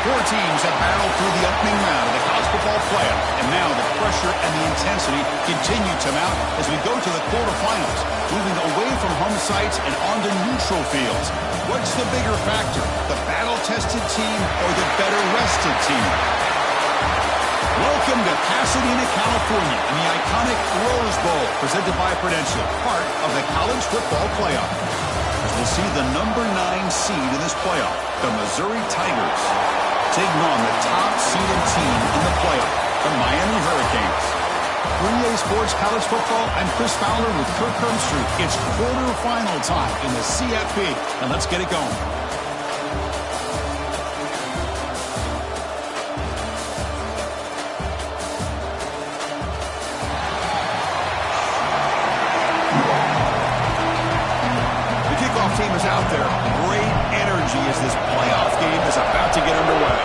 Four teams have battled through the opening round of the college football playoff, and now the pressure and the intensity continue to mount as we go to the quarterfinals, moving away from home sites and onto neutral fields. What's the bigger factor, the battle-tested team or the better-rested team? Welcome to Pasadena, California, and the iconic Rose Bowl, presented by Prudential, part of the college football playoff. As we'll see the number 9 seed in this playoff, the Missouri Tigers, taking on the top-seeded team in the playoff, the Miami Hurricanes. 3A Sports College Football, I'm Chris Fowler with Kirk Herbstreit. It's quarterfinal time in the CFP, and let's get it going. Team is out there. Great energy as this playoff game is about to get underway.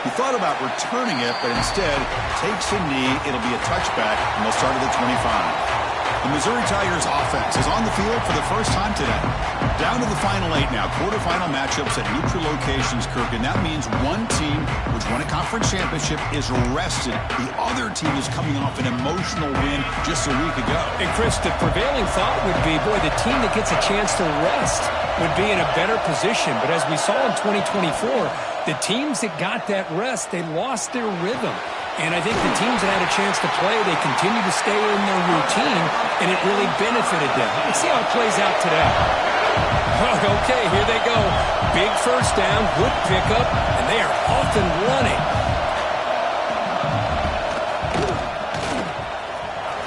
He thought about returning it, but instead takes a knee. It'll be a touchback, and they'll start at the 25. The Missouri Tigers offense is on the field for the first time today. Down to the final 8 now. Quarterfinal matchups at neutral locations, Kirk, and that means one team which won a conference championship is rested. The other team is coming off an emotional win just a week ago. And Chris, the prevailing thought would be, boy, the team that gets a chance to rest would be in a better position. But as we saw in 2024, the teams that got that rest, they lost their rhythm. And I think the teams that had a chance to play, they continue to stay in their routine, and it really benefited them. Let's see how it plays out today. Okay, here they go. Big first down, good pickup, and they are off and running.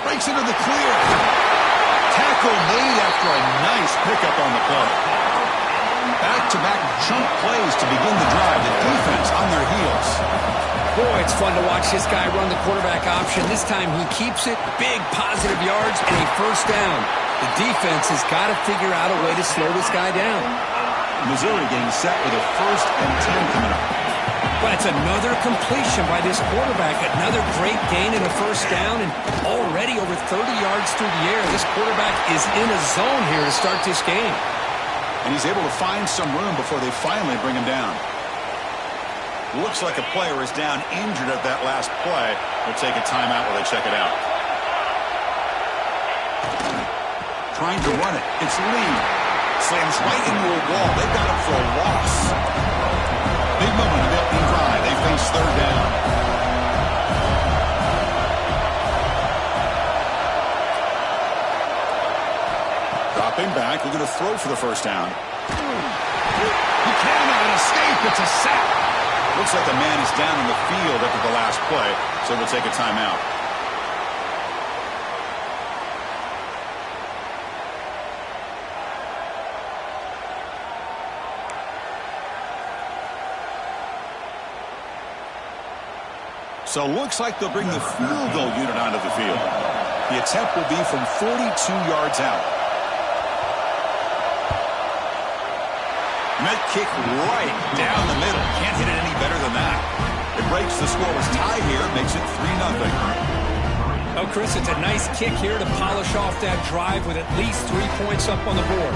Breaks into the clear. Tackle made after a nice pickup on the play. Back-to-back chunk plays to begin the drive. The defense on their heels. Boy, it's fun to watch this guy run the quarterback option. This time he keeps it, big positive yards, and a first down. The defense has got to figure out a way to slow this guy down. Missouri getting set with a 1st and 10 coming up. But it's another completion by this quarterback. Another great gain and a first down, and already over 30 yards through the air. This quarterback is in a zone here to start this game. And he's able to find some room before they finally bring him down. Looks like a player is down injured at that last play. They'll take a timeout while they check it out. Trying to run it. It's Lee. Slams right into a wall. They've got him for a loss. Big moment of the opening drive. They face 3rd down. Dropping back. We're going to throw for the first down. He cannot escape. It's a sack. Looks like the man is down in the field after the last play, so we'll take a timeout. So looks like they'll bring the field goal unit onto the field. The attempt will be from 42 yards out. Met kick right down the middle. Can't hit it any better than that. It breaks the scoreless tie here, makes it 3-0. Oh, Chris, it's a nice kick here to polish off that drive with at least 3 points up on the board.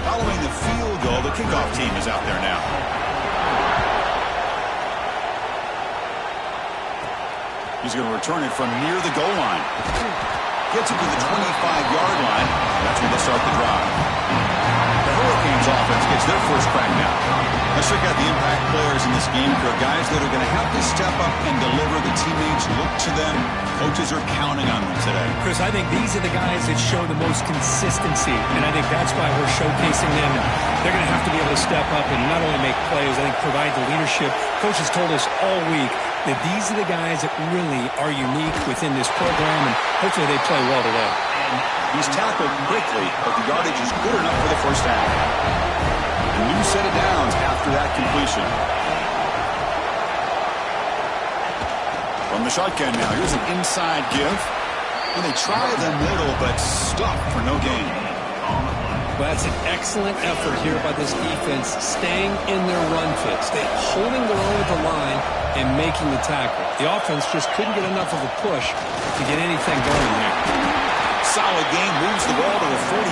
Following the field goal, the kickoff team is out there now. He's going to return it from near the goal line. Gets it to the 25-yard line. That's when they start the drive. The Hurricanes offense gets their first crack now. Let's check out the impact players in this game. There are guys that are going to have to step up and deliver. The teammates look to them. Coaches are counting on them today. Chris, I think these are the guys that show the most consistency, and I think that's why we're showcasing them. They're going to have to be able to step up and not only make plays, I think provide the leadership. Coaches told us all week that these are the guys that really are unique within this program, and hopefully they play well today. He's tackled quickly, but the yardage is good enough for the first down. A new set of downs after that completion. From the shotgun now, here's an inside give. And they try the middle, but stuck for no gain. Well, that's an excellent effort here by this defense, staying in their run fits. They're holding their own at the line and making the tackle. The offense just couldn't get enough of a push to get anything going there. solid gain, moves the ball to the 43.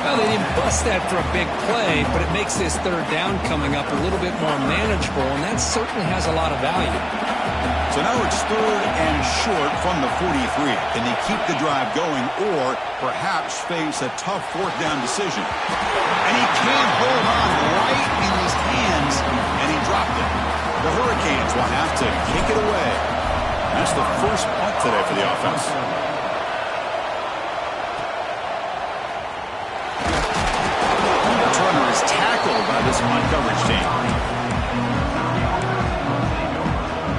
Well, they didn't bust that for a big play, but it makes this third down coming up a little bit more manageable, and that certainly has a lot of value. So now it's third and short from the 43. Can they keep the drive going or perhaps face a tough fourth down decision? And he can't hold on right in his hands, and he dropped it. The Hurricanes will have to kick it away. That's the first punt today for the offense. Tackled by this punt coverage team.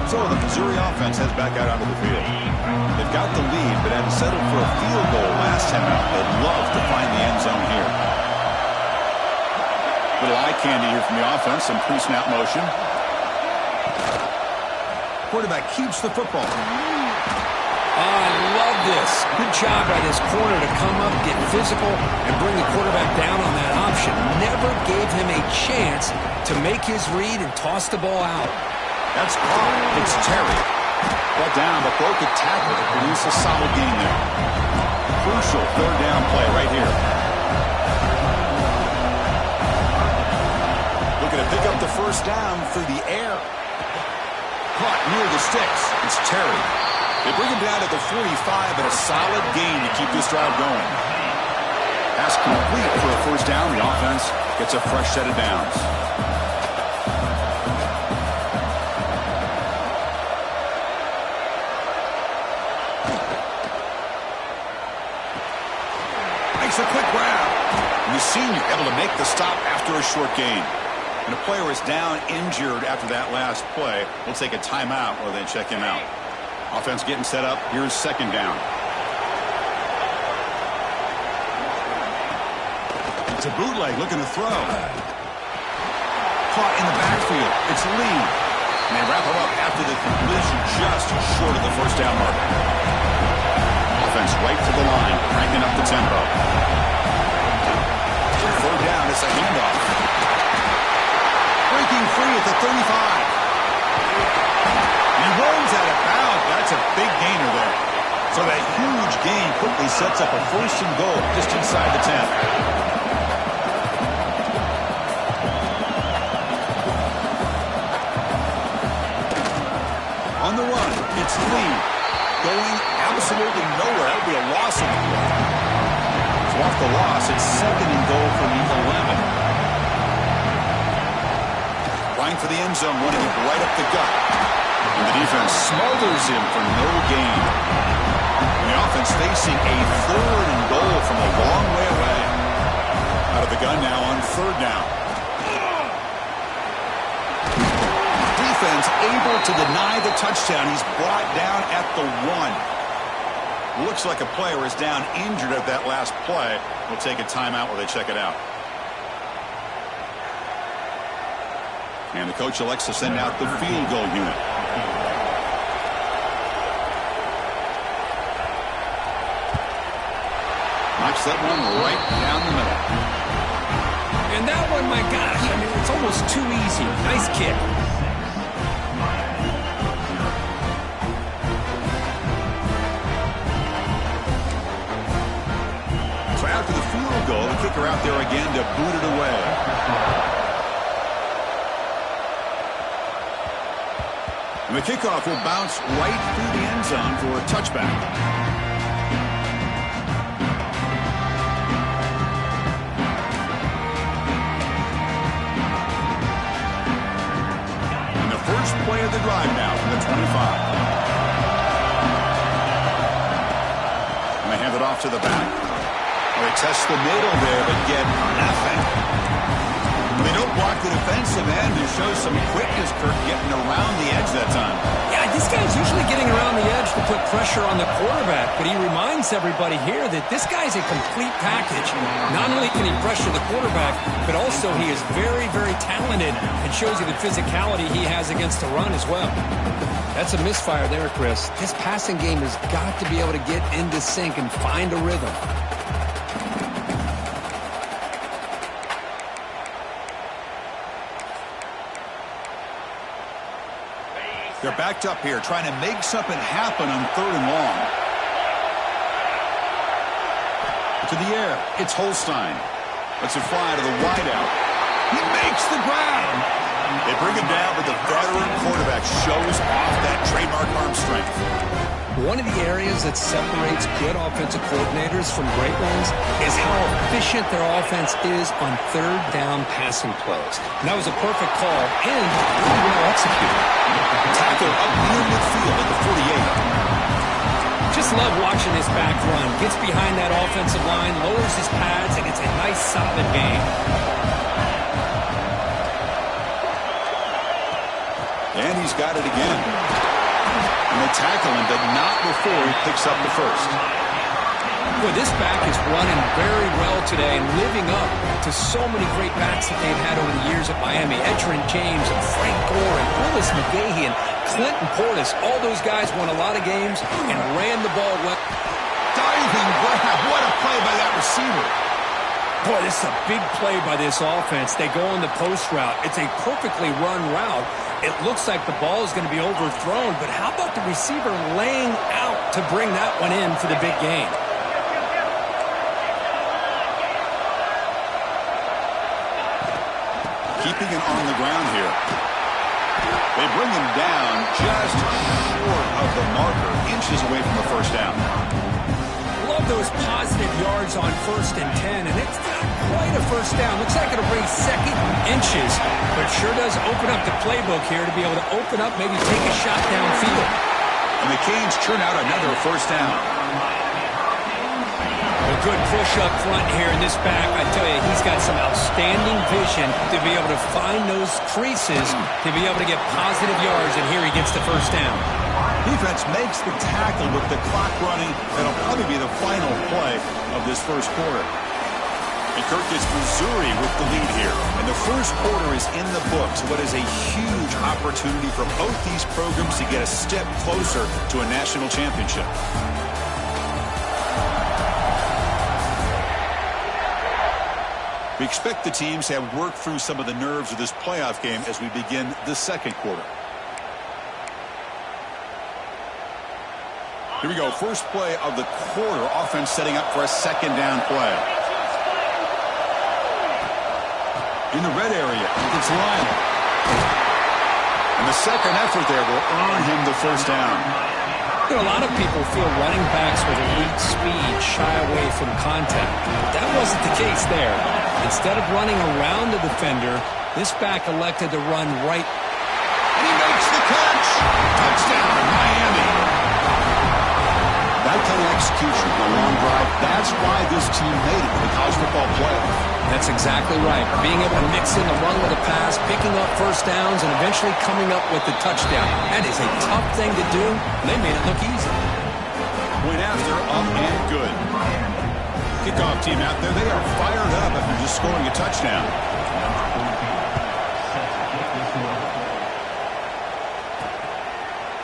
So the Missouri offense heads back out onto the field. They've got the lead, but had settled for a field goal last time out. They'd love to find the end zone here. Little eye candy here from the offense. Some pre-snap motion. Quarterback keeps the football. I love this. Good job by this corner to come up, get physical, and bring the quarterback down on that option. Never gave him a chance to make his read and toss the ball out. That's caught. It's Terry. Brought down, but broke a tackle to produce a solid gain there. Crucial third down play right here. Looking to pick up the first down through the air. Caught near the sticks. It's Terry. They bring him down to the 45, but a solid gain to keep this drive going. Pass complete for a first down. The offense gets a fresh set of downs. Makes a quick grab. And the senior able to make the stop after a short gain. And a player is down injured after that last play. We'll take a timeout while they check him out. Offense getting set up. Here's second down. It's a bootleg looking to throw. Caught in the backfield. It's Lee. And they wrap him up after the completion just short of the first down mark. Offense right to the line, cranking up the tempo. Third down, it's a handoff. Breaking free at the 35. He rolls out of bounds. That's a big gainer there. So that huge gain quickly sets up a first and goal just inside the 10. On the run, it's Lee. Going absolutely nowhere. That would be a loss of the play. So off the loss, it's second and goal from the 11. Trying for the end zone, running it right up the gut. And the defense smothers him for no gain. And the offense facing a third and goal from a long way away. Out of the gun now on third down. Defense able to deny the touchdown. He's brought down at the 1. Looks like a player is down injured at that last play. We'll take a timeout while they check it out. And the coach elects to send out the field goal unit. Knocks that one right down the middle. And that one, my gosh, I mean, it's almost too easy. Nice kick. So after the field goal, the kicker out there again to boot it away. And the kickoff will bounce right through the end zone for a touchback. And the first play of the drive now from the 25. And they hand it off to the back. They test the middle there, but get nothing. They don't block the defensive end and show some quickness, Kirk, getting around the edge that time. Yeah, this guy's usually getting around the edge to put pressure on the quarterback, but he reminds everybody here that this guy's a complete package. Not only can he pressure the quarterback, but also he is very, very talented and shows you the physicality he has against the run as well. That's a misfire there, Chris. This passing game has got to be able to get into sync and find a rhythm. They're backed up here, trying to make something happen on third and long. To the air, it's Holstein. Lets it fly to the wideout. He makes the grab. They bring him down, but the veteran quarterback shows off that trademark arm strength. One of the areas that separates good offensive coordinators from great ones is how efficient their offense is on third down passing plays. And that was a perfect call and really well executed. Tackle up near midfield at the 48. Just love watching this back run. Gets behind that offensive line, lowers his pads, and it's a nice, solid game. And he's got it again. And they tackle him, but not before he picks up the first. Boy, this back is running very well today and living up to so many great backs that they've had over the years at Miami. Edgerrin James and Frank Gore and Willis McGahee and Clinton Portis. All those guys won a lot of games and ran the ball well. Diving grab. What a play by that receiver. Boy, this is a big play by this offense. They go on the post route. It's a perfectly run route. It looks like the ball is going to be overthrown, but how about the receiver laying out to bring that one in for the big game? Keeping it on the ground here. They bring him down just short of the marker, inches away from the first down. Love those positive yards on 1st and 10, and it's not quite a first down. Looks like it'll bring second inches, but it sure does open up the playbook here to be able to open up, maybe take a shot downfield. And the Canes churn out another first down. A good push up front here in this back. I tell you, he's got some outstanding vision to be able to find those creases, to be able to get positive yards, and here he gets the first down. Defense makes the tackle with the clock running. That'll probably be the final play of this first quarter. And Kirk gets Missouri with the lead here. And the first quarter is in the books. What is a huge opportunity for both these programs to get a step closer to a national championship. We expect the teams to have worked through some of the nerves of this playoff game as we begin the second quarter. Here we go. First play of the quarter. Offense setting up for a second down play. In the red area, it's Lionel. And the second effort there will earn him the first down. You know, a lot of people feel running backs with elite speed shy away from contact. That wasn't the case there. Instead of running around the defender, this back elected to run right. And he makes the catch. Touchdown, Miami. That kind of execution, a long drive, that's why this team made it to the college football playoff. That's exactly right. Being able to mix in the run with a pass, picking up first downs, and eventually coming up with the touchdown. That is a tough thing to do, and they made it look easy. Point after, up and good. Kickoff team out there, they are fired up after just scoring a touchdown.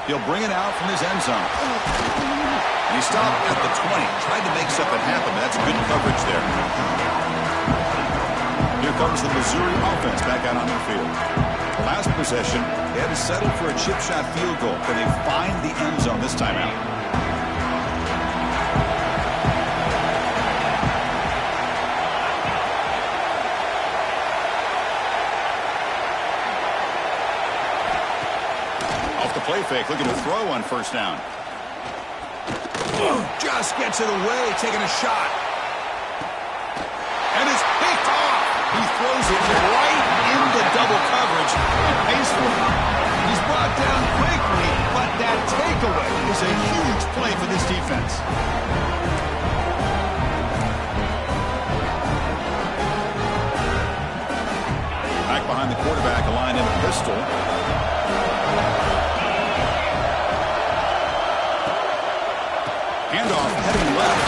He'll bring it out from his end zone. And he stopped at the 20, tried to make something happen, but that's good coverage there. Here comes the Missouri offense back out on their field. Last possession, they had to settle for a chip shot field goal. Can they find the end zone this time out? Off the play fake, looking to throw on first down. Just gets it away, taking a shot. And it's picked off. He throws it right into double coverage and pays for it. He's brought down quickly, but that takeaway is a huge play for this defense. Back behind the quarterback, aligned in a pistol. Handoff heading left.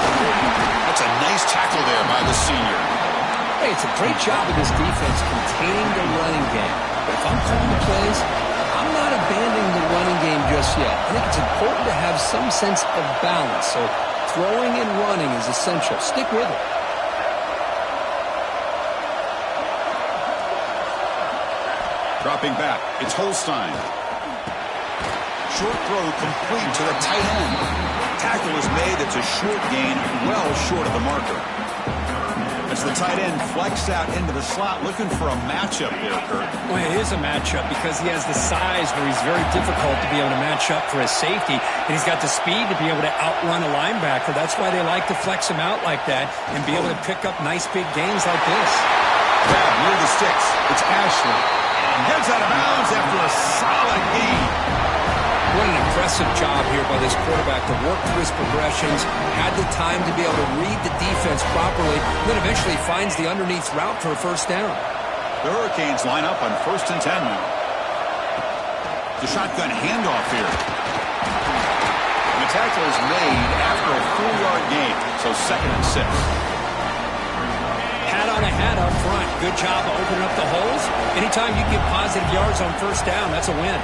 That's a nice tackle there by the senior. Hey, it's a great job of this defense containing the running game. But if I'm calling the plays, I'm not abandoning the running game just yet. I think it's important to have some sense of balance. So throwing and running is essential. Stick with it. Dropping back, it's Holstein. Short throw complete to the tight end. Tackle is made. It's a short gain, well short of the marker. As the tight end flex out into the slot, looking for a matchup here, Kurt. Well, it is a matchup because he has the size where he's very difficult to be able to match up for his safety, and he's got the speed to be able to outrun a linebacker. That's why they like to flex him out like that and be able to pick up nice big gains like this. Grab near the sticks. It's Ashley. And gets out of bounds after a solid gain. What an impressive job here by this quarterback to work through his progressions, had the time to be able to read the defense properly, and then eventually finds the underneath route for a first down. The Hurricanes line up on 1st and 10 now. The shotgun handoff here. And the tackle is made after a 4-yard gain, so 2nd and 6. Hat on a hat up front. Good job of opening up the holes. Anytime you get positive yards on first down, that's a win.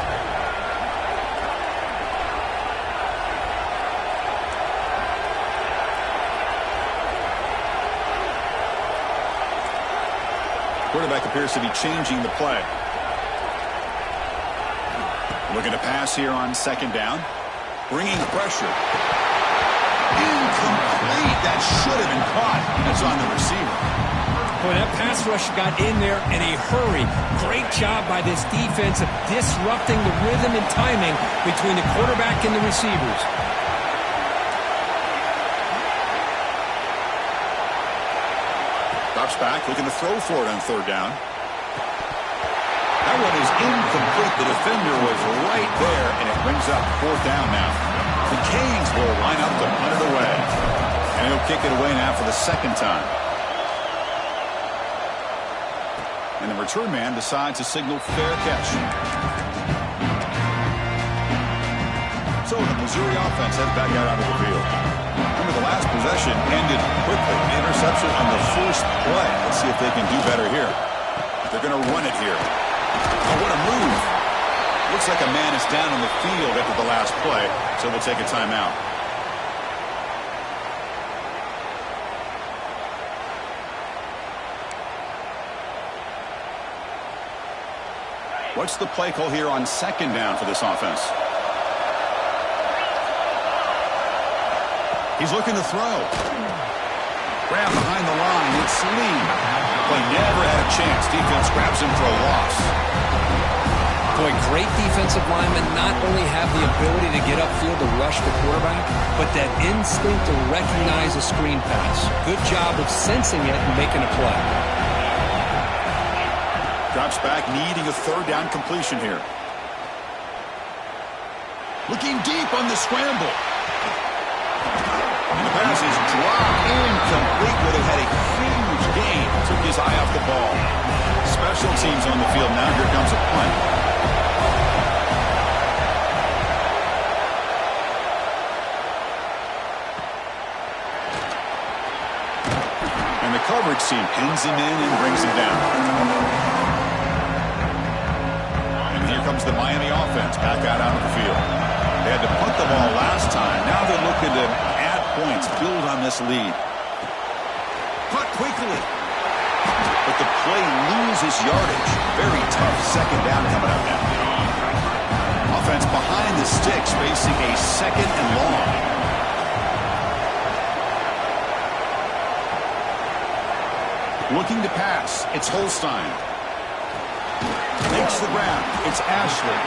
Quarterback appears to be changing the play. Looking to pass here on 2nd down. Bringing pressure. Incomplete. That should have been caught. That's on the receiver. Boy, that pass rush got in there in a hurry. Great job by this defense of disrupting the rhythm and timing between the quarterback and the receivers. Drops back, looking to throw for it on 3rd down. That one is incomplete. The defender was right there, and it brings up 4th down now. The Canes will line up to punt it away. And he'll kick it away now for the 2nd time. And the return man decides to signal fair catch. So the Missouri offense heads back out onto the field. Remember, the last possession ended quickly. An interception on the first play. Let's see if they can do better here. They're going to run it here. Oh, what a move. Looks like a man is down on the field after the last play, so we'll take a timeout. What's the play call here on 2nd down for this offense? He's looking to throw. Grab behind the line. It's Lee. But never had a chance. Defense grabs him for a loss. Boy, great defensive linemen not only have the ability to get upfield to rush the quarterback, but that instinct to recognize a screen pass. Good job of sensing it and making a play. Drops back, needing a 3rd down completion here. Looking deep on the scramble. And the pass is dropped incomplete. Would have had a huge gain. Took his eye off the ball. Special teams on the field now. Here comes a punt. And the coverage team pins him in and brings him down. And here comes the Miami offense back out onto the field. They had to punt the ball last time. Now they're looking to add points, build on this lead. Punt quickly. But the play loses yardage. Very tough 2nd down coming up now. Offense behind the sticks, facing a 2nd and long. Looking to pass. It's Holstein. Makes the grab. It's Ashley.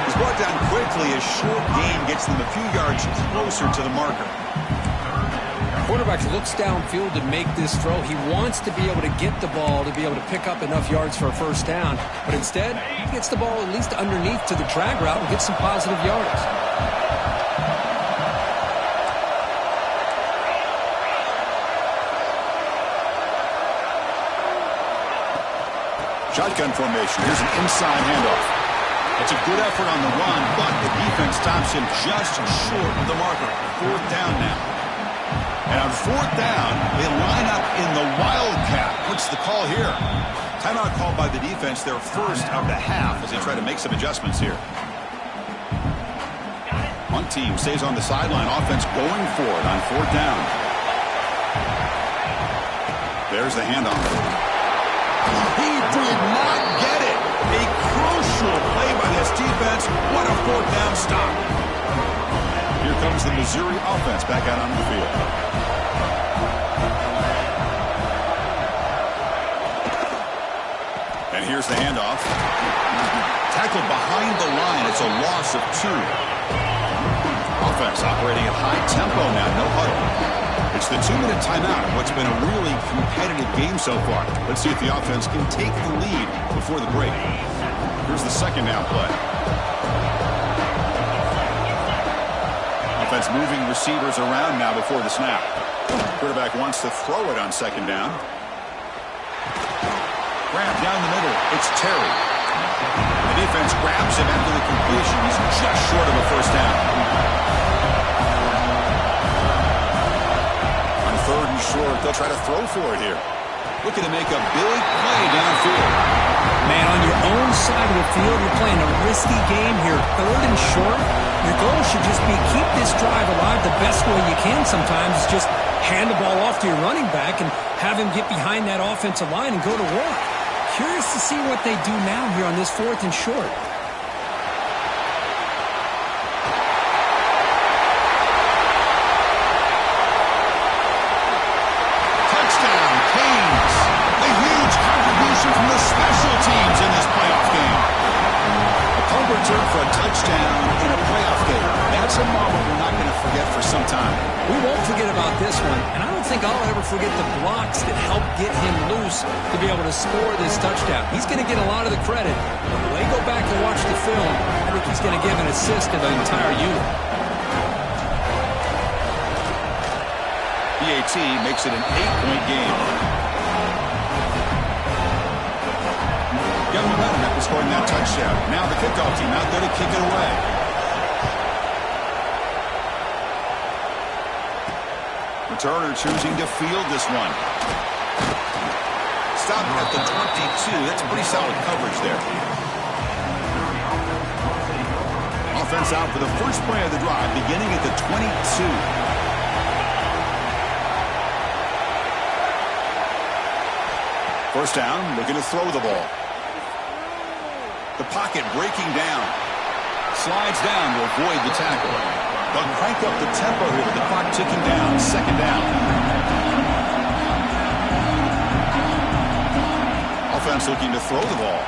He's brought down quickly. A short gain gets them a few yards closer to the marker. Quarterback looks downfield to make this throw. He wants to be able to get the ball to be able to pick up enough yards for a first down. But instead, he gets the ball at least underneath to the drag route and gets some positive yards. Shotgun formation. Here's an inside handoff. It's a good effort on the run, but the defense stops him just short of the marker. 4th down now. And on 4th down, they line up in the wildcat. What's the call here? Timeout called by the defense, their first of the half, as they try to make some adjustments here. One team stays on the sideline. Offense going for it on 4th down. There's the handoff. He did not get it. A crucial play by this defense. What a 4th down stop. Here comes the Missouri offense back out on the field. here's the handoff. Tackled behind the line. It's a loss of 2. Offense operating at high tempo now. No huddle. It's the 2-minute timeout of what's been a really competitive game so far. Let's see if the offense can take the lead before the break. Here's the second down play. Offense moving receivers around now before the snap. Quarterback wants to throw it on second down. Grab down the middle. It's Terry. The defense grabs him after the completion. He's just short of a first down. On third and short, they'll try to throw for it here. Looking to make a big play downfield. Man, on your own side of the field, you're playing a risky game here. Third and short, your goal should just be keep this drive alive the best way you can sometimes. Is just hand the ball off to your running back and have him get behind that offensive line and go to work. Curious to see what they do now here on this fourth and short. Touchdown, Canes. A huge contribution from the special teams in this playoff game. A punt return for a touchdown in a playoff game. That's a moment we're not going to forget for some time. We won't forget about this one, and I don't think I'll ever forget the blocks that helped get him loose to be able to score this touchdown. He's going to get a lot of the credit, but when they go back and watch the film, I think he's going to give an assist to the entire unit. PAT makes it an 8-point game. Got momentum after scoring that touchdown. Now the kickoff team out there to kick it away. Returner choosing to field this one. Stop at the 22. That's pretty solid coverage there. Offense out for the first play of the drive, beginning at the 22. First down, looking to throw the ball. The pocket breaking down. Slides down to avoid the tackle. They'll crank up the tempo here with the clock ticking down. Second down. Offense looking to throw the ball.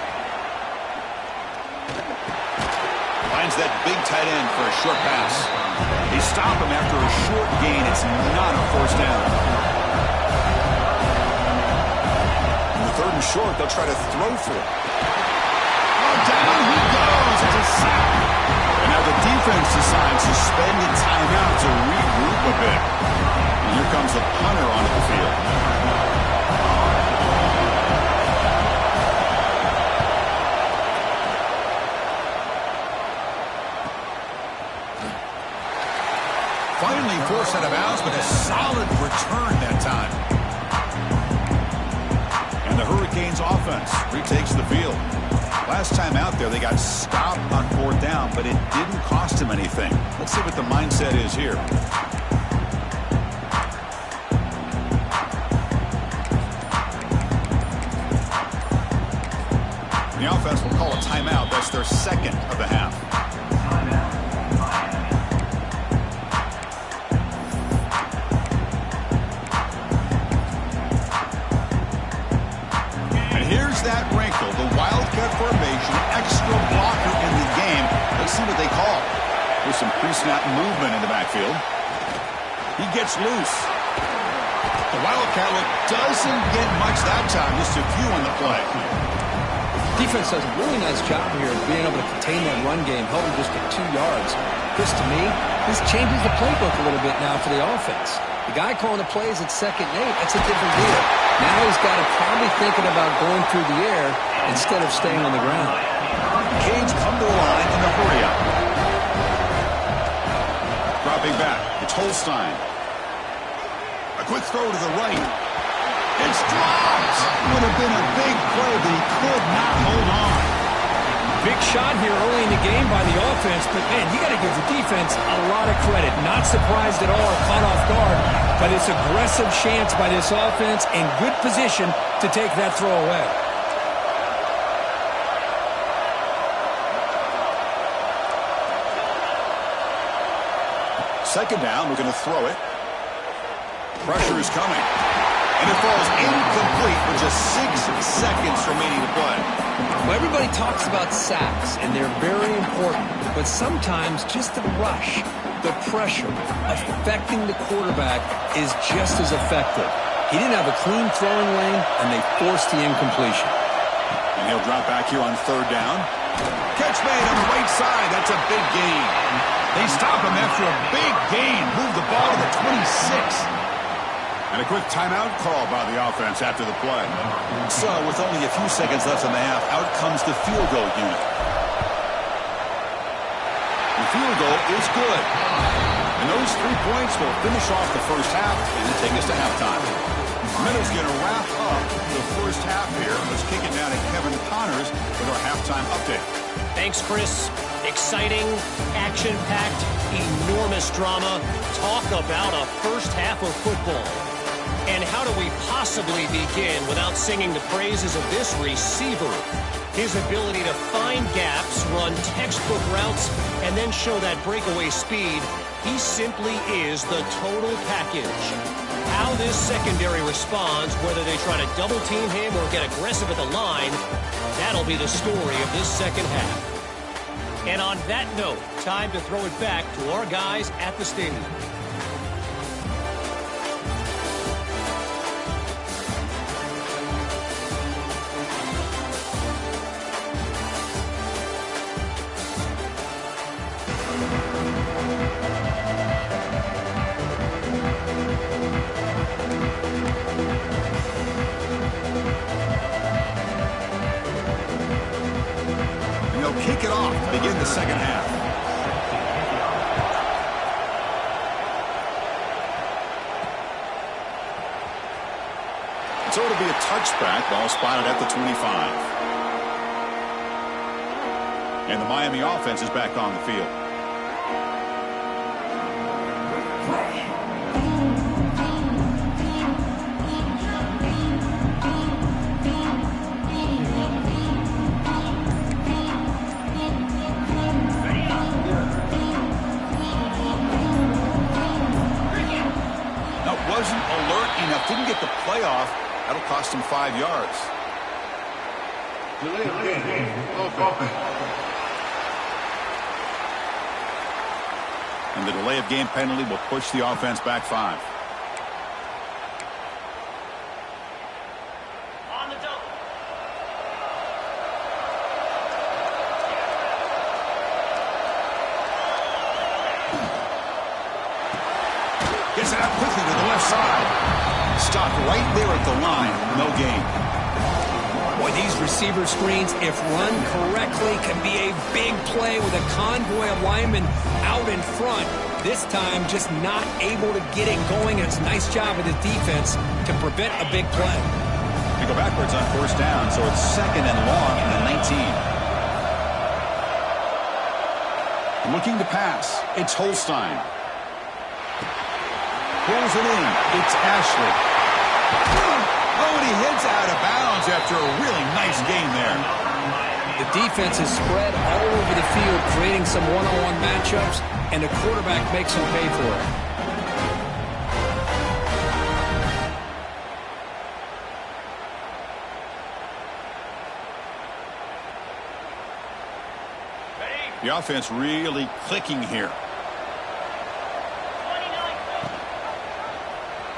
Finds that big tight end for a short pass. They stop him after a short gain. It's not a first down. In the third and short, they'll try to throw for it. Oh, down he goes. It's a sack. And now the defense decides to spend a timeout to regroup a bit. And here comes the punter onto the field. Finally forced out of bounds, but a solid return that time. And the Hurricanes offense retakes the field. Last time out there, they got stopped on fourth down, but it didn't cost them anything. Let's see what the mindset is here. The offense will call a timeout. That's their second of the half. Here's that wrinkle, the Wildcat formation, extra blocker in the game. Let's see what they call. There's some pre-snap movement in the backfield. He gets loose. The Wildcat look doesn't get much that time, just a few on the play. Defense does a really nice job here of being able to contain that run game, held him just at 2 yards. Chris, to me, this changes the playbook a little bit now for the offense. The guy calling the plays at 2nd and 8, that's a different deal. Now he's got to probably thinking about going through the air instead of staying on the ground. Canes come to the line in the hurry up. Dropping back, it's Holstein. A quick throw to the right. It's dropped. Would have been a big play, but he could not hold on. Big shot here early in the game by the offense, but man, you got to give the defense a lot of credit. Not surprised at all, caught off guard, but it's aggressive chance by this offense in good position to take that throw away. Second down, we're going to throw it. Pressure is coming. And it falls incomplete with just 6 seconds remaining to play. Well, everybody talks about sacks, and they're very important. But sometimes just the rush, the pressure, affecting the quarterback is just as effective. He didn't have a clean throwing lane, and they forced the incompletion. And he'll drop back here on 3rd down. Catch made on the right side. That's a big gain. They stop him after a big gain. Move the ball to the 26. And a quick timeout call by the offense after the play. So, with only a few seconds left in the half, out comes the field goal unit. The field goal is good. And those 3 points will finish off the first half and take us to halftime. Meadow's going to wrap up the first half here. Let's kick it down to Kevin Connors with our halftime update. Thanks, Chris. Exciting, action-packed, enormous drama. Talk about a first half of football. And how do we possibly begin without singing the praises of this receiver? His ability to find gaps, run textbook routes, and then show that breakaway speed. He simply is the total package. How this secondary responds, whether they try to double-team him or get aggressive at the line, that'll be the story of this second half. And on that note, time to throw it back to our guys at the stadium. Kick it off to begin the second half. So it'll be a touchback, ball spotted at the 25. And the Miami offense is back on the field. Wasn't alert enough, didn't get the play off. That'll cost him 5 yards. And the delay of game penalty will push the offense back 5. On the double. Gets it out quickly to the left side. Stopped right there at the line. No gain. Boy, these receiver screens, if run correctly, can be a big play with a convoy of linemen out in front. This time, just not able to get it going. It's a nice job of the defense to prevent a big play. They go backwards on 1st down, so it's 2nd and long in the 19. Looking to pass. It's Holstein. Pulls it in. It's Ashley. Oh, and he heads out of bounds after a really nice gain there. The defense is spread all over the field, creating some one-on-one matchups, and the quarterback makes them pay for it. The offense really clicking here.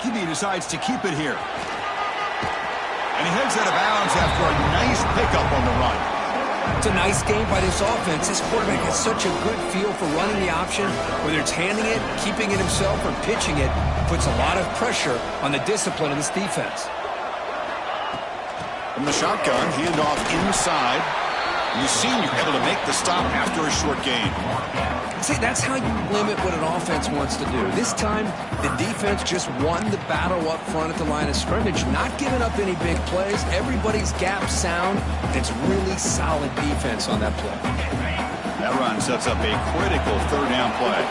QB decides to keep it here. And he heads out of bounds after a nice pickup on the run. It's a nice game by this offense. This quarterback has such a good feel for running the option, whether it's handing it, keeping it himself, or pitching it. Puts a lot of pressure on the discipline of this defense. From the shotgun, handoff inside. You've seen you're able to make the stop after a short gain. See, that's how you limit what an offense wants to do. This time, the defense just won the battle up front at the line of scrimmage, not giving up any big plays. Everybody's gap sound. It's really solid defense on that play. That run sets up a critical 3rd down play.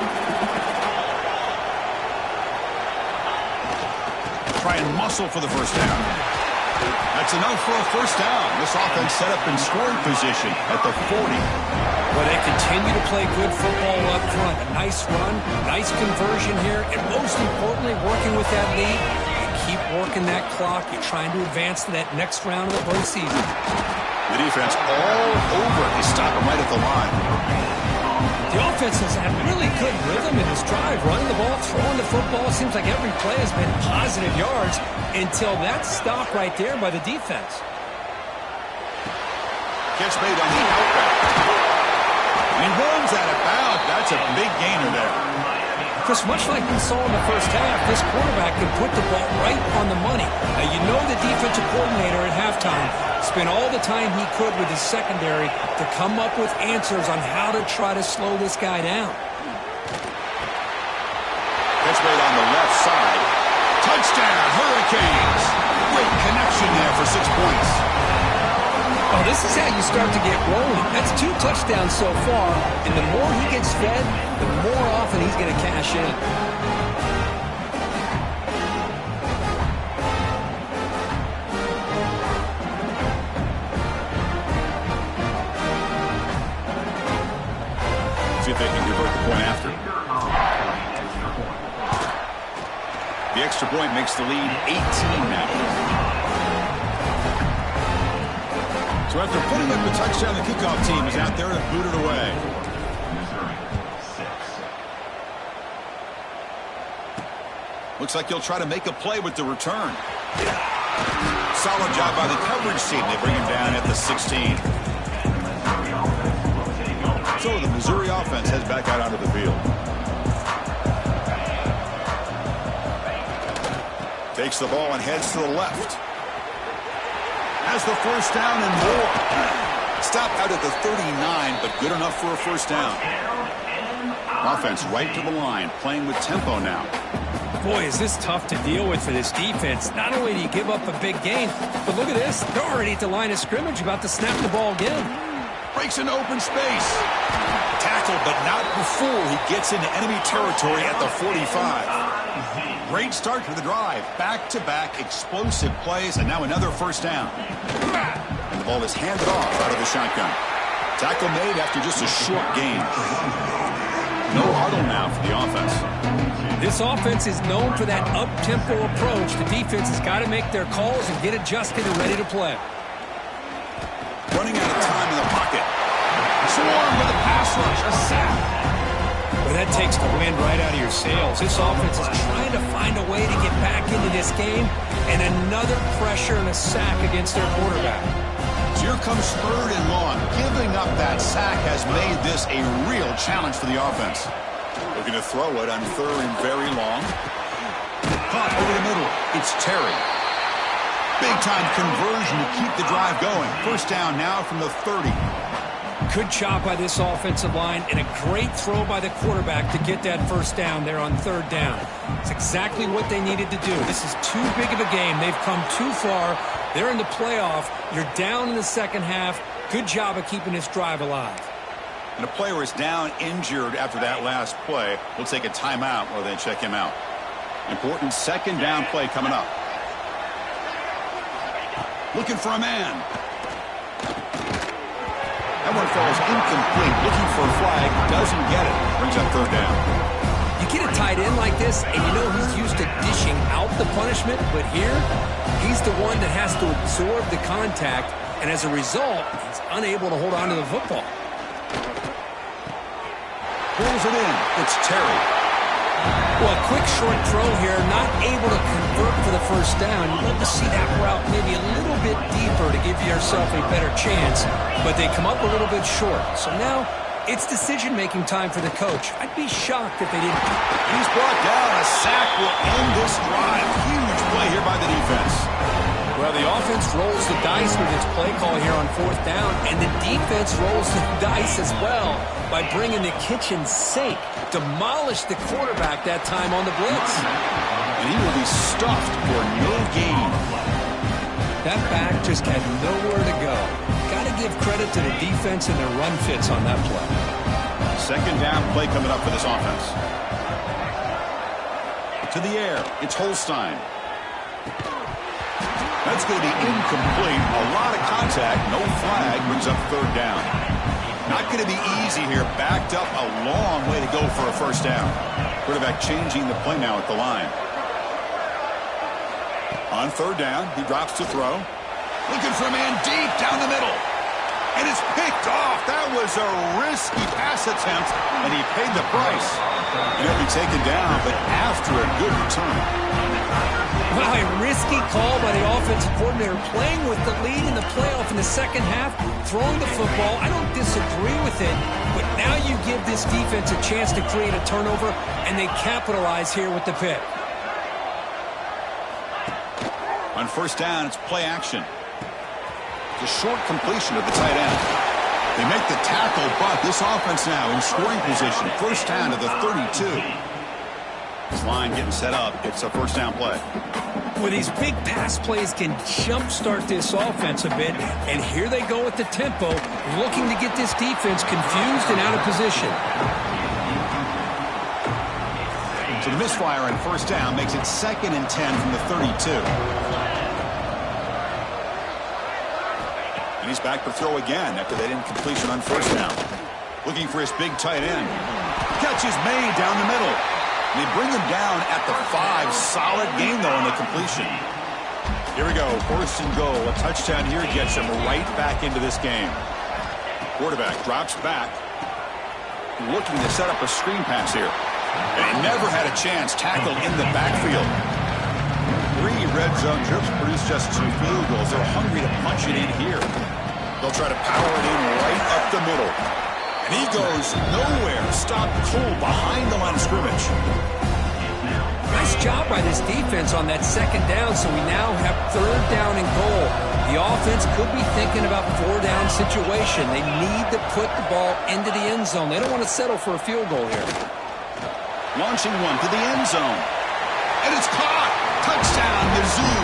Try and muscle for the 1st down. That's enough for a 1st down. This offense set up in scoring position at the 40. Well, they continue to play good football up front. A nice run, nice conversion here, and most importantly, working with that lead, and keep working that clock. You're trying to advance to that next round of the postseason. The defense all over it. They stop him right at the line. The offense has had really good rhythm in this drive, running the ball, throwing the football. It seems like every play has been positive yards until that stop right there by the defense. Catch made on the outback. He runs out of bounds. That's a big gainer there. Chris, much like we saw in the first half, this quarterback can put the ball right on the money. Now, you know the defensive coordinator at halftime spent all the time he could with his secondary to come up with answers on how to try to slow this guy down. Catch made on the left side. Touchdown, Hurricanes. Great connection there for 6 points. Oh, this is how you start to get rolling. That's 2 touchdowns so far, and the more he gets fed, the more often he's going to cash in. See if they can convert the point after. The extra point makes the lead 18 now. So after putting up the touchdown, the kickoff team is out there to boot it away. Looks like he'll try to make a play with the return. Solid job by the coverage team. They bring him down at the 16. So the Missouri offense heads back out onto the field. Takes the ball and heads to the left. Has the first down and more. Stopped out at the 39, but good enough for a first down. Offense right to the line, playing with tempo now. Boy, is this tough to deal with for this defense. Not only do you give up a big gain, but look at this. They're already at the line of scrimmage, about to snap the ball again. Breaks into open space. Tackled, but not before he gets into enemy territory at the 45. Great start to the drive. Back-to-back explosive plays, and now another first down. And the ball is handed off out of the shotgun. Tackle made after just a short gain. No huddle now for the offense. This offense is known for that up-tempo approach. The defense has got to make their calls and get adjusted and ready to play. Running out of time in the pocket. Swarm with a pass rush, a sack. Well, that takes the wind right out of your sails. This offense is trying to find a way to get back into this game, and another pressure and a sack against their quarterback. Here comes 3rd and long. Giving up that sack has made this a real challenge for the offense. Looking to throw it on 3rd and very long. Caught over the middle. It's Terry. Big-time conversion to keep the drive going. First down now from the 30. Good job by this offensive line, and a great throw by the quarterback to get that first down there on 3rd down. It's exactly what they needed to do. This is too big of a game. They've come too far. They're in the playoff. You're down in the second half. Good job of keeping this drive alive. And a player is down injured after that last play. We'll take a timeout while they check him out. Important second down play coming up. Looking for a man. That one falls incomplete. Looking for a flag. Doesn't get it. Brings up 3rd down. You get a tight end like this, and you know he's used to dishing out the punishment, but here, he's the one that has to absorb the contact, and as a result, he's unable to hold on to the football. Pulls it in. It's Terry. Well, a quick short throw here, not able to convert for the first down. You'd love to see that route maybe a little bit deeper to give yourself a better chance, but they come up a little bit short. So now it's decision-making time for the coach. I'd be shocked if they didn't. He's brought down. A sack will end this drive. Huge play here by the defense. Well, the offense rolls the dice with its play call here on 4th down, and the defense rolls the dice as well by bringing the kitchen sink. Demolished the quarterback that time on the blitz. And he will be stuffed for no gain. That back just had nowhere to go. Got to give credit to the defense and their run fits on that play. Second down play coming up for this offense. To the air. It's Holstein. That's going to be incomplete. A lot of contact. No flag. Brings up 3rd down. Not going to be easy here. Backed up a long way to go for a first down. Quarterback changing the play now at the line. On third down, he drops to throw. Looking for a man deep down the middle. And it's picked off. That was a risky pass attempt, and he paid the price. And he'll be taken down, but after a good return. Wow, a risky call by the offensive coordinator, playing with the lead in the playoff in the second half, throwing the football. I don't disagree with it, but now you give this defense a chance to create a turnover, and they capitalize here with the pick. On first down, it's play action. A short completion of the tight end. They make the tackle, but this offense now in scoring position. First down to the 32. This line getting set up. It's a first down play. Well, these big pass plays can jumpstart this offense a bit, and here they go with the tempo, looking to get this defense confused and out of position. So the misfire on first down makes it 2nd and 10 from the 32. And he's back to throw again after that incompletion on first down. Looking for his big tight end. Catch is made down the middle. And they bring him down at the 5. Solid gain, though, on the completion. Here we go. First and goal. A touchdown here gets him right back into this game. Quarterback drops back. Looking to set up a screen pass here. And he never had a chance. Tackled in the backfield. 3 red zone trips produce just 2 field goals. They're hungry to punch it in here. They'll try to power it in right up the middle. And he goes nowhere. Stopped cold behind the line of scrimmage. Nice job by this defense on that second down, so we now have third down and goal. The offense could be thinking about 4-down situation. They need to put the ball into the end zone. They don't want to settle for a field goal here. Launching one to the end zone. And it's caught. Touchdown, Mizzou.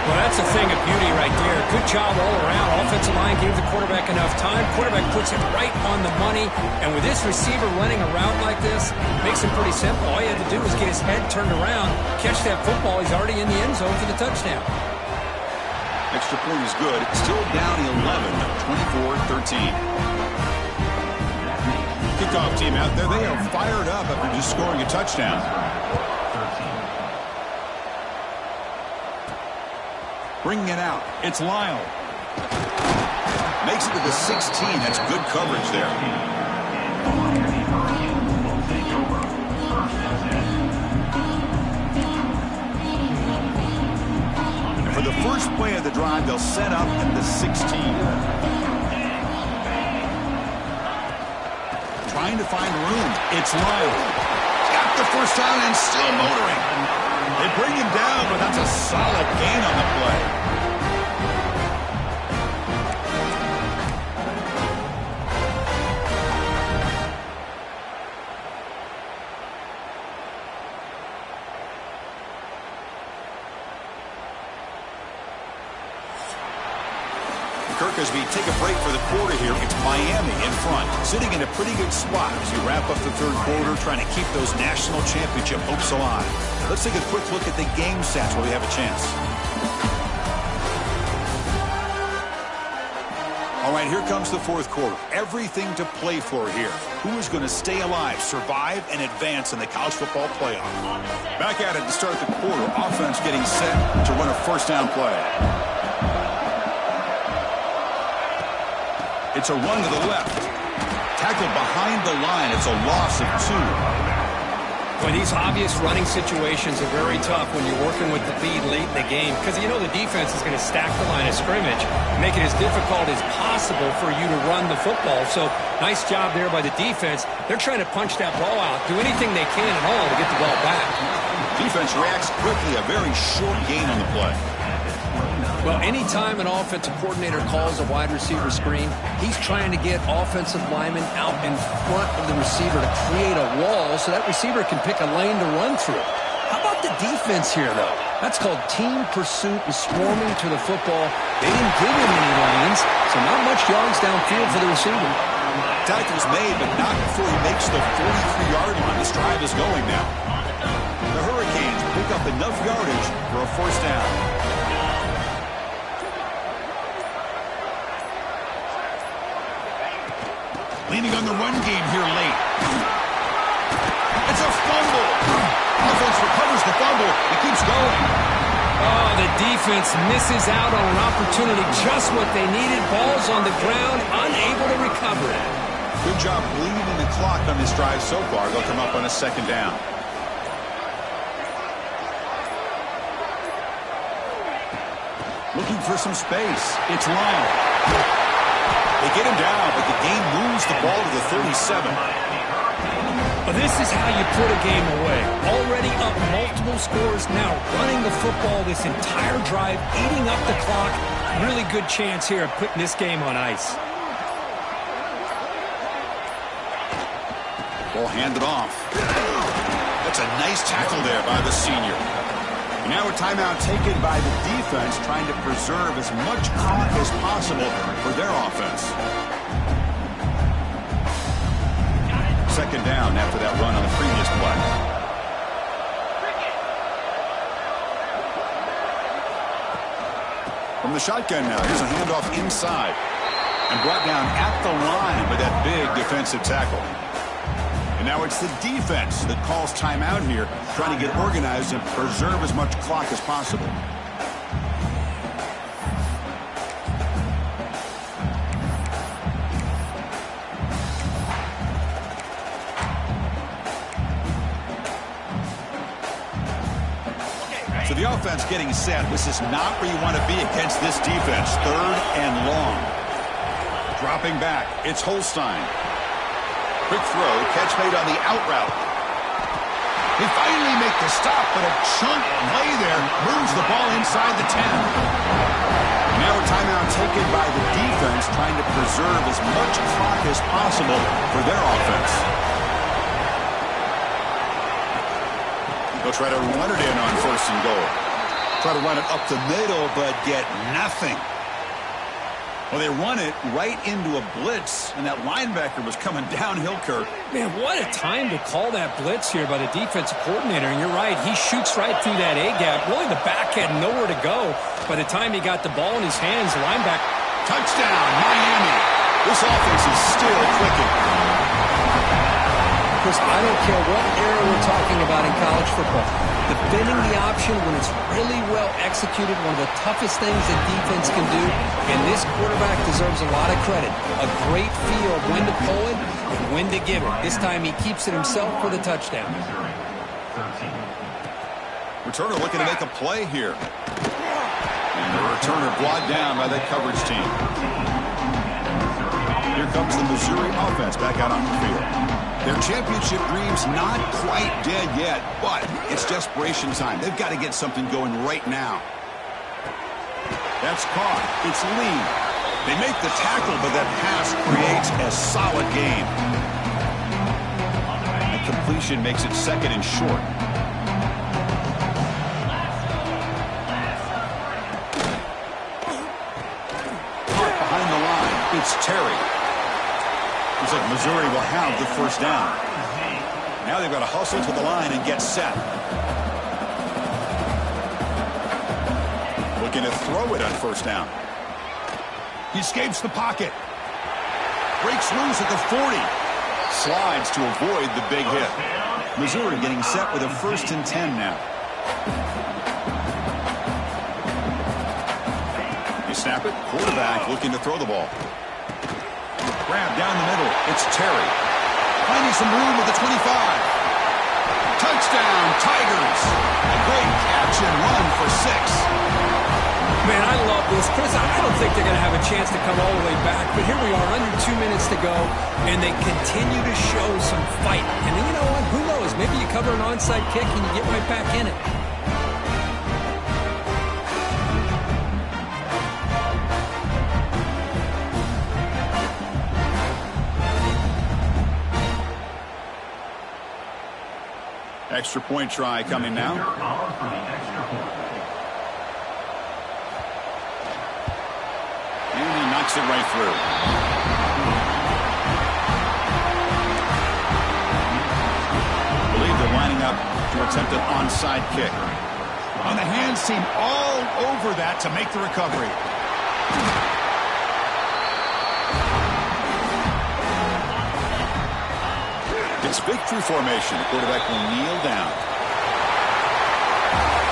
Well, that's a thing of beauty right there. Good job all around. Offensive line gave the quarterback enough time. Quarterback puts it right on the money. And with this receiver running a route like this, makes it pretty simple. All you had to do was get his head turned around, catch that football. He's already in the end zone for the touchdown. Extra point is good. Still down 11, 24-13. Kickoff team out there. They are fired up after just scoring a touchdown. Bringing it out. It's Lyle. Makes it to the 16. That's good coverage there. And for the first play of the drive, they'll set up at the 16. Trying to find room. It's Lyle. Got the first down and still motoring. They bring him down, but that's a solid gain on the play. Kirk, as we take a break for the quarter here, it's Miami in front, sitting in a pretty good spot as we wrap up the third quarter, trying to keep those national championship hopes alive. Let's take a quick look at the game stats while we have a chance. All right, here comes the fourth quarter. Everything to play for here. Who is going to stay alive, survive, and advance in the college football playoff? Back at it to start the quarter. Offense getting set to run a first down play. It's a run to the left. Tackled behind the line. It's a loss of 2. Well, these obvious running situations are very tough when you're working with the lead late in the game, because you know the defense is going to stack the line of scrimmage, make it as difficult as possible for you to run the football. So nice job there by the defense. They're trying to punch that ball out, do anything they can at all to get the ball back. Defense reacts quickly. A very short gain on the play. Well, anytime an offensive coordinator calls a wide receiver screen, he's trying to get offensive linemen out in front of the receiver to create a wall so that receiver can pick a lane to run through. How about the defense here, though? That's called team pursuit and swarming to the football. They didn't give him any lanes, so not much yards downfield for the receiver. Tackle's made, but not before he makes the 43-yard line. This drive is going now. The Hurricanes pick up enough yardage for a first down. Leaning on the run game here late. It's a fumble. Offense recovers the fumble. It keeps going. Oh, the defense misses out on an opportunity, just what they needed. Ball's on the ground, unable to recover it. Good job bleeding the clock on this drive so far. They'll come up on a second down. Looking for some space. It's Lyon. They get him down, but the game moves the ball to the 37. Well, this is how you put a game away. Already up multiple scores, now running the football this entire drive, eating up the clock. Really good chance here of putting this game on ice. Ball handed off. That's a nice tackle there by the senior. And now a timeout taken by the defense, trying to preserve as much clock as possible for their offense. Second down after that run on the previous play. From the shotgun now, here's a handoff inside. And brought down at the line with that big defensive tackle. And now it's the defense that calls timeout here, trying to get organized and preserve as much clock as possible. So the offense getting set. This is not where you want to be against this defense. Third and long. Dropping back, it's Holstein. Quick throw, catch made on the out route. They finally make the stop, but a chunk play there moves the ball inside the 10. Now a timeout taken by the defense, trying to preserve as much clock as possible for their offense. They'll try to run it in on first and goal. Try to run it up the middle, but get nothing. Well, they run it right into a blitz, and that linebacker was coming downhill, Kirk. Man, what a time to call that blitz here by the defensive coordinator. And you're right, he shoots right through that A-gap. Really, the back had nowhere to go. By the time he got the ball in his hands, the linebacker... Touchdown, Miami. This offense is still clicking. Chris, I don't care what era we're talking about in college football. Defending the option when it's really well executed, one of the toughest things that defense can do, and this quarterback deserves a lot of credit. A great feel of when to pull it and when to give it. This time he keeps it himself for the touchdown. Returner looking to make a play here. And the returner brought down by that coverage team. Here comes the Missouri offense back out on the field. Their championship dream's not quite dead yet, but it's desperation time. They've got to get something going right now. That's caught. It's Lee. They make the tackle, but that pass creates a solid gain. And completion makes it second and short. Caught behind the line. It's Terry. Looks like Missouri will have the first down. Now they've got to hustle to the line and get set. Looking to throw it on first down. He escapes the pocket. Breaks loose at the 40. Slides to avoid the big hit. Missouri getting set with a 1st and 10 now. They snap it. Quarterback looking to throw the ball. Grab down the middle. It's Terry. Finding some room with the 25. Touchdown, Tigers. A great catch and run for 6. Man, I love this. Chris, I don't think they're going to have a chance to come all the way back, but here we are, under 2 minutes to go, and they continue to show some fight. And you know what? Who knows? Maybe you cover an onside kick and you get right back in it. Extra point try coming now. And he knocks it right through. I believe they're lining up to attempt an onside kick. And the hands seem all over that to make the recovery. It's victory formation. The quarterback will kneel down.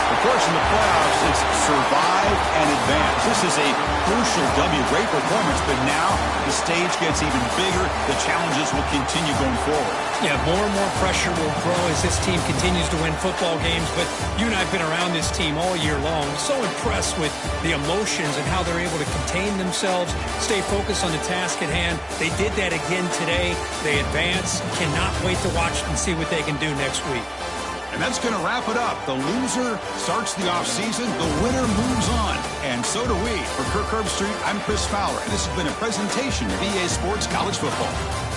The course, in the playoffs, it's survive and advance. This is a crucial W. Great performance, but now the stage gets even bigger. The challenges will continue going forward. Yeah, more and more pressure will grow as this team continues to win football games. But you and I have been around this team all year long. So impressed with the emotions and how they're able to contain themselves, stay focused on the task at hand. They did that again today. They advance. Cannot wait to watch and see what they can do next week. And that's going to wrap it up. The loser starts the offseason. The winner moves on. And so do we. For Kirk Herbstreit, I'm Chris Fowler. And this has been a presentation of EA Sports College Football.